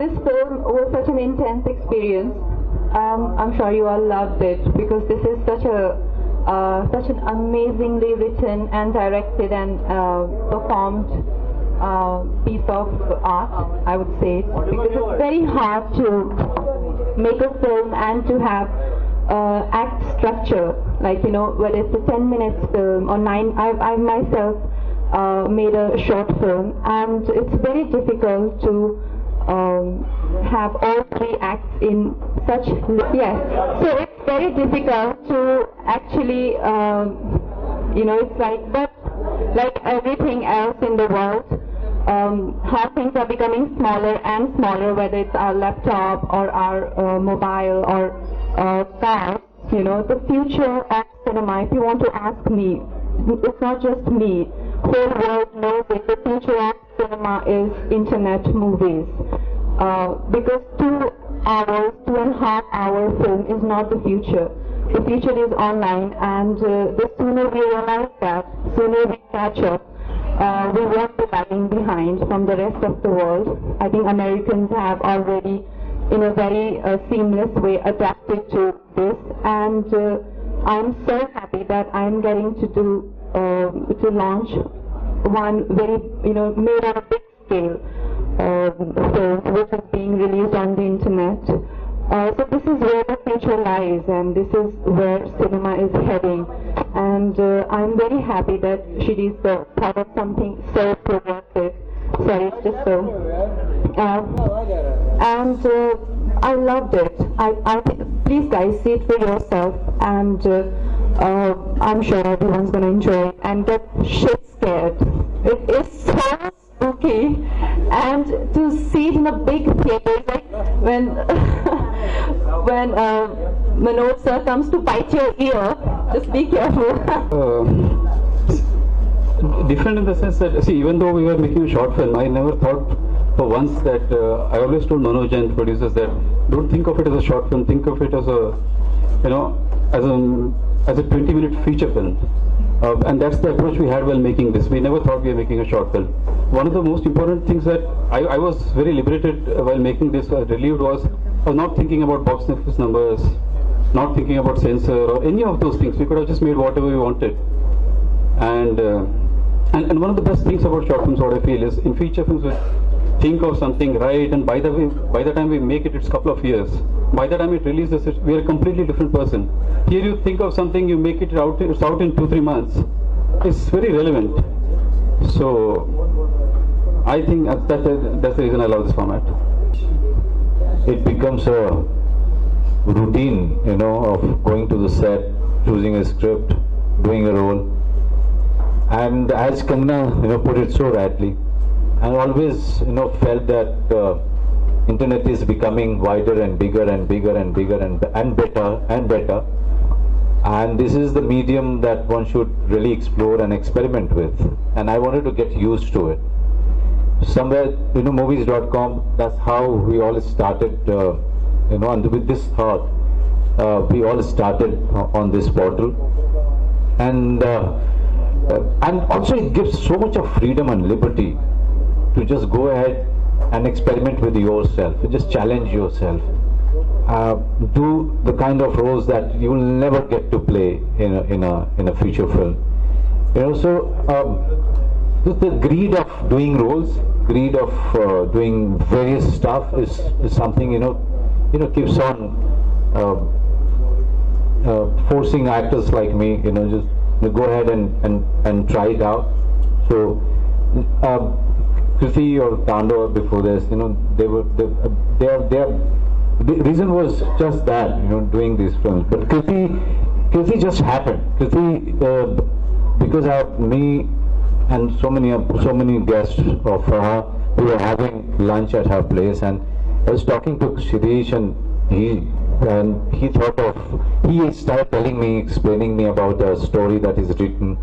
This film was such an intense experience. I'm sure you all loved it because this is such an amazingly written and directed and performed piece of art, I would say, because it's very hard to make a film and to have act structure, like, whether it's a 10 minutes film or 9. I myself made a short film, and it's very difficult to have all 3 acts in such. Yes, so it's very difficult to actually, it's like everything else in the world, how things are becoming smaller and smaller, whether it's our laptop or our mobile or car. The future of cinema, if you want to ask me, it's not just me. Whole world knows it. The future of cinema is internet movies. Because 2.5 hour film is not the future. The future is online, and the sooner we realize that, sooner we catch up, we won't be lagging behind from the rest of the world. I think Americans have already, in a very seamless way, adapted to this, and I'm so happy that I'm getting to launch one very, made on a big scale film, which is being released on the internet. So this is where the future lies, and this is where cinema is heading. And I'm very happy that Shirish thought of something so progressive. Sorry, it's just so. And I loved it. Please guys, see it for yourself, and I'm sure everyone's gonna enjoy it and get shit scared. It is so spooky, and to see it in a big theater, it's like when when Manoj sir comes to bite your ear, just be careful. Different in the sense that, see, even though we were making a short film, I never thought for once that, I always told Manoj and producers that don't think of it as a short film, think of it as a, as a 20-minute feature film. And that's the approach we had while making this. We never thought we were making a short film. One of the most important things that I was very liberated while making this, relieved, was I was not thinking about box office numbers, not thinking about censor or any of those things. We could have just made whatever we wanted. And one of the best things about short films, what I feel, is in feature films we think of something, right, and by the time we make it, it's a couple of years. By the time it releases, we are a completely different person. Here you think of something, you make it out, it's out in 2-3 months. It's very relevant. So I think that's the reason I love this format. It becomes a routine, of going to the set, choosing a script, doing a role. And as Kangana, put it so rightly, I always, felt that internet is becoming wider and bigger and bigger and bigger and better and better. And this is the medium that one should really explore and experiment with. And I wanted to get used to it. Somewhere, movies.com, that's how we all started, and with this thought, we all started on this portal. And also it gives so much of freedom and liberty to just go ahead and experiment with yourself, just challenge yourself, do the kind of roles that you will never get to play in a feature film. So the greed of doing roles, greed of doing various stuff is something keeps on forcing actors like me, just go ahead and try it out. So Kriti or Tando before this, the reason was just that, doing these films. But Kriti just happened. Kriti, because of me and so many guests of her, we were having lunch at her place, and I was talking to Shirish, and he started telling me, explaining me about the story that is written,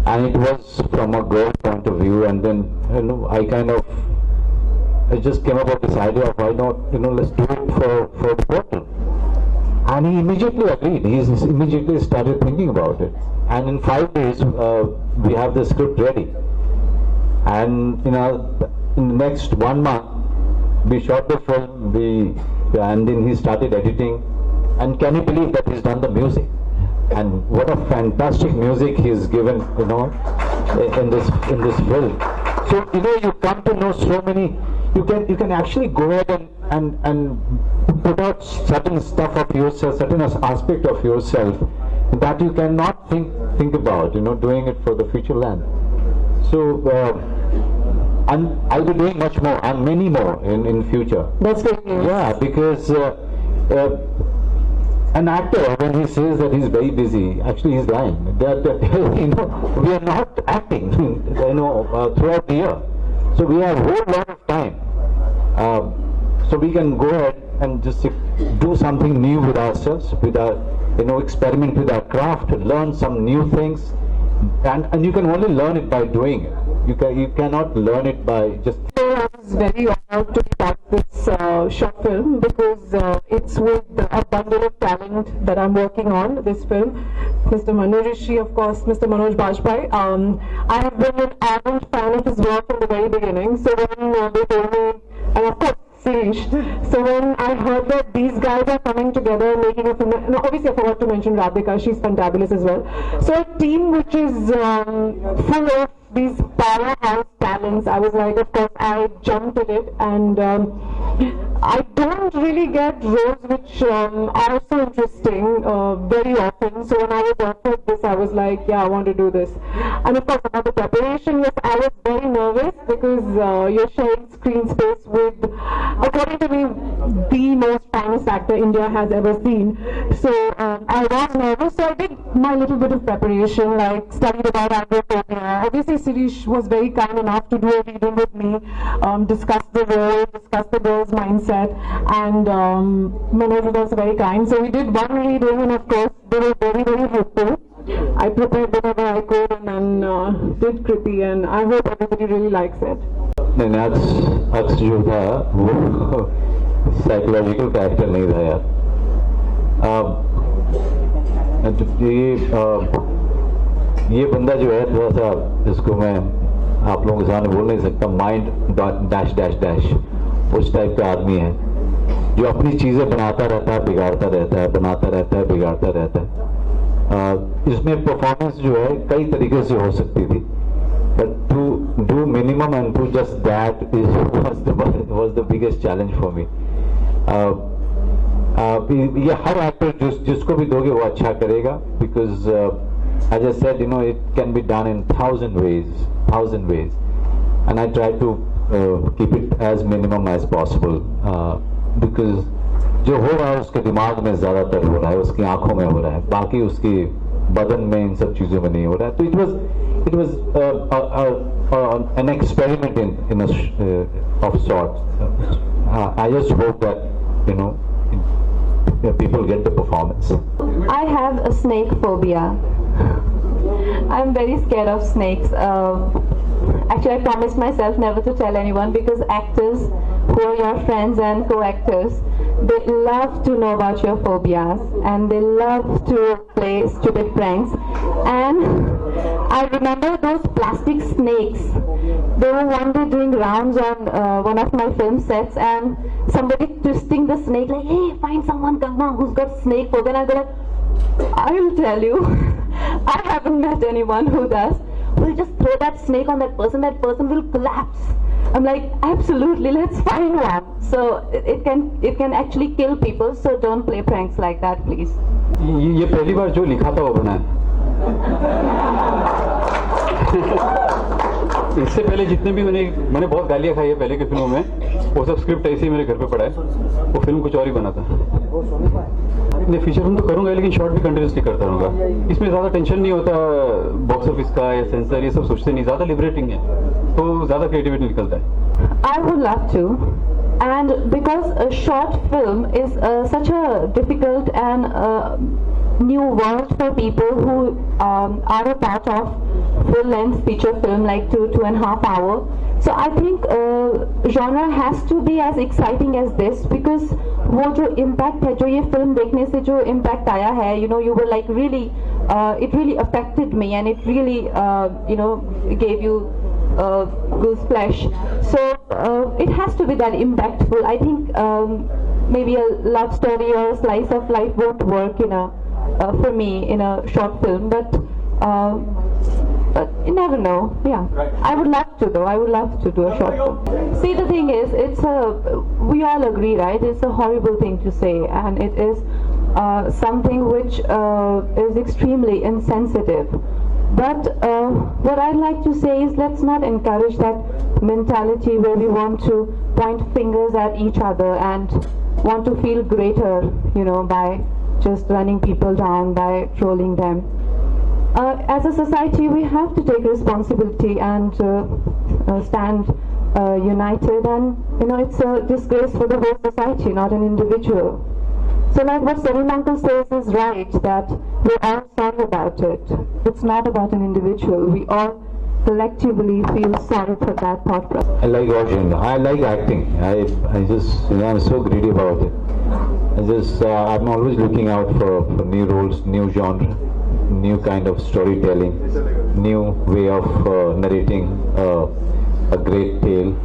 and it was from a girl point of view. And then I just came up with this idea of, why not, let's do it for the portal. And he immediately agreed. He immediately started thinking about it. And in 5 days, we have the script ready. And in the next 1 month, we shot the film, and then he started editing. And can you believe that he's done the music? And what a fantastic music he's given, you know, in this film. So you come to know so many. You can actually go ahead and put out certain stuff of yourself, certain aspect of yourself that you cannot think about, doing it for the future land. So and I'll be doing much more and many more in future. That's great news. Yeah, because an actor, when he says that he's very busy, actually he's lying. We are not acting, throughout the year. So we have a whole lot of time. So we can go ahead and just do something new with ourselves, with our, experiment with our craft, learn some new things, and you can only learn it by doing it. You cannot learn it by just. I was very honored to be part of this short film because it's with a bundle of talent that I'm working on. This film, Mr. Manoj, of course, Mr. Manoj Bajpai. I have been an ardent fan of his work from the very beginning. So when they told me, and of course, Shirish. So when I heard that these guys are coming together making a film, obviously I forgot to mention Radhika, she's fantabulous as well. So a team which is full of these powerhouse talents, I was like, of course, I jumped at it, and I don't really get roles which are so interesting very often. So when I was offered this, I was like, yeah, I want to do this. And of course, about the preparation, yes, I was very nervous because you're sharing screen space with, according to me, the most famous actor India has ever seen. So I was nervous, so I did my little bit of preparation, like studied about androphobia. Obviously, Shirish was very kind enough to do a reading with me, discuss the role, discuss the girl's mindset, and Manoj was also very kind. So we did one reading, and of course, they were very, very helpful. I prepared whatever I could and then did Kriti, and I hope everybody really likes it. नहीं अक्स जो था वो psychological character नहीं था यार. ये बंदा जो है थोड़ा सा, इसको मैं आप लोगों के सामने बोल नहीं सकता, माइंड डैश डैश डैश उस टाइप का आदमी है जो अपनी चीज़ें बनाता रहता है, बिगाड़ता रहता है, बनाता रहता है, बिगाड़ता रहता है. इसमें परफॉर्मेंस जो है कई तरीके से हो सकती थी, but to do minimum and do just that was the biggest challenge for me. ये हर एक्टर जिसको भी दोगे वो अच्छा करेगा, because as I said, it can be done in thousand ways, and I try to keep it as minimum as possible, because जो हो रहा है उसके दिमाग में ज़्यादातर हो रहा है, उसकी आंखों में हो रहा है, बाकी उसकी बदन में इन सब चीज़ों में नहीं हो रहा है. तो it was an experiment of sorts. I just hope that people get the performance. I have a snake phobia. I'm very scared of snakes. Actually, I promised myself never to tell anyone, because actors who are your friends and co-actors, they love to know about your phobias and they love to play stupid pranks. And I remember those plastic snakes. They were one day doing rounds on one of my film sets, and somebody twisting the snake like, hey, find someone, Kangana, who's got snake phobia. And I go like, I will tell you, I haven't met anyone who does. We'll just throw that snake on that person will collapse. I'm like, absolutely, let's find one. So it can actually kill people, so don't play pranks like that, please. ये पहली बार जो लिखा था वो बना है. इससे पहले जितने भी मैंने बहुत गालियाँ खाई है पहले की फिल्मों में, वो सब स्क्रिप्ट ऐसे ही मेरे घर पे पड़ा है. वो फिल्म कुछ और ही बना था. मैं फीचर फिल्म तो करूंगा, लेकिन शॉर्ट भी कंटिन्यूसली करता रहूंगा. इसमें ज़्यादा टेंशन नहीं होता बॉक्स ऑफिस का या सेंसर, ये सब सोचते नहीं, ज़्यादा लिबरेटिंग है, तो ज़्यादा क्रिएटिविटी निकलता है. I would love to, and because a short film is such a difficult and new world for people who are a part of full-length feature film like 2.5 hours. So I think genre has to be as exciting as this, because वो जो impact है, जो ये film देखने से जो impact आया है, you were like really, it really affected me, and it really, gave you goose flesh. So it has to be that impactful. I think maybe a love story or a slice of life won't work for me in a short film, but you never know. Yeah, I would love to though. I would love to do a short film. See, the thing is, we all agree, right? It's a horrible thing to say, and it is something which is extremely insensitive. But what I'd like to say is, let's not encourage that mentality where we want to point fingers at each other and want to feel greater, by just running people down, by trolling them. As a society, we have to take responsibility and stand united, and it's a disgrace for the whole society, not an individual. So like what Salman uncle says is right, that we're all sorry about it. It's not about an individual. We all collectively feel sorry for that thought process. I like watching. I like acting. I just, I'm so greedy about it. I'm always looking out for new roles, new genre, new kind of storytelling, new way of narrating a great tale.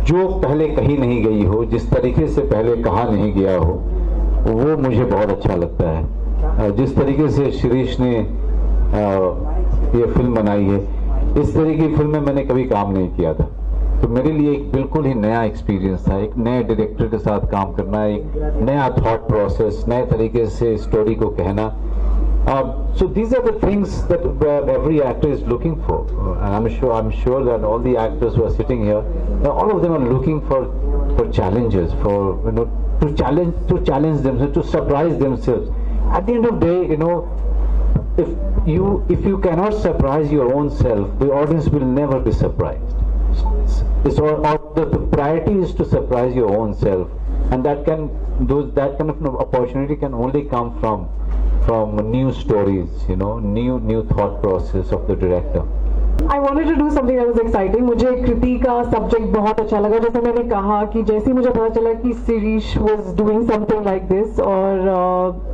जो पहले कही नहीं गई हो, जिस तरीके से पहले कहा नहीं गया हो, वो मुझे बहुत अच्छा लगता है. जिस तरीके से शिरीष ने ये फिल्म बनाई है, इस तरह की फिल्म में मैंने कभी काम नहीं किया था, तो मेरे लिए एक बिल्कुल ही नया एक्सपीरियंस था. एक नए डायरेक्टर के साथ काम करना, एक नया थॉट प्रोसेस, नए तरीके से स्टोरी को कहना. So these are the things that every actor is looking for, and I'm sure that all the actors who are sitting here, all of them are looking for challenges, for to challenge themselves, to surprise themselves. At the end of the day, if you cannot surprise your own self, the audience will never be surprised. The priority is to surprise your own self, and that kind of opportunity can only come from new stories, new thought process of the director. I wanted to do something that was exciting. मुझे कृति का subject बहुत अच्छा लगा. जैसे मैंने कहा कि जैसे मुझे पता चला कि Shirish was doing something like this, और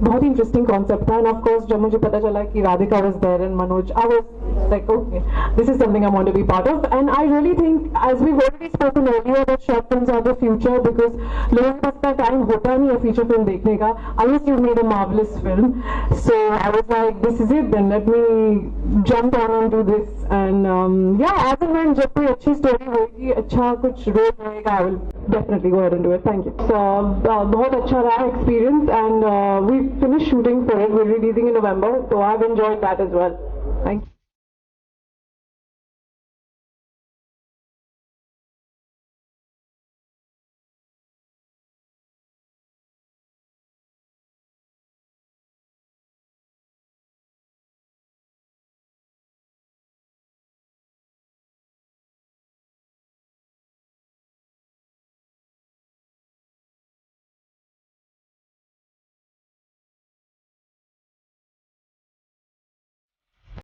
बहुत ही interesting concept था. And of course जब मुझे पता चला कि Radhika was there and Manoj, I was like, okay, this is something I want to be part of. And I really think, as we've already spoken earlier, that short films are the future, because लोगों के पास इतना time होता नहीं है feature film देखने का. Unless you've made a marvelous film. So I was like, this is it then. Let me jump on and do this. And as and when जब कोई अच्छी स्टोरी होगी, अच्छा कुछ रोल रहेगा, I will definitely go ahead and do it. Thank you. So बहुत अच्छा रहा experience, and we finished shooting for it. We're releasing in November, so I've enjoyed that as well. Thank you.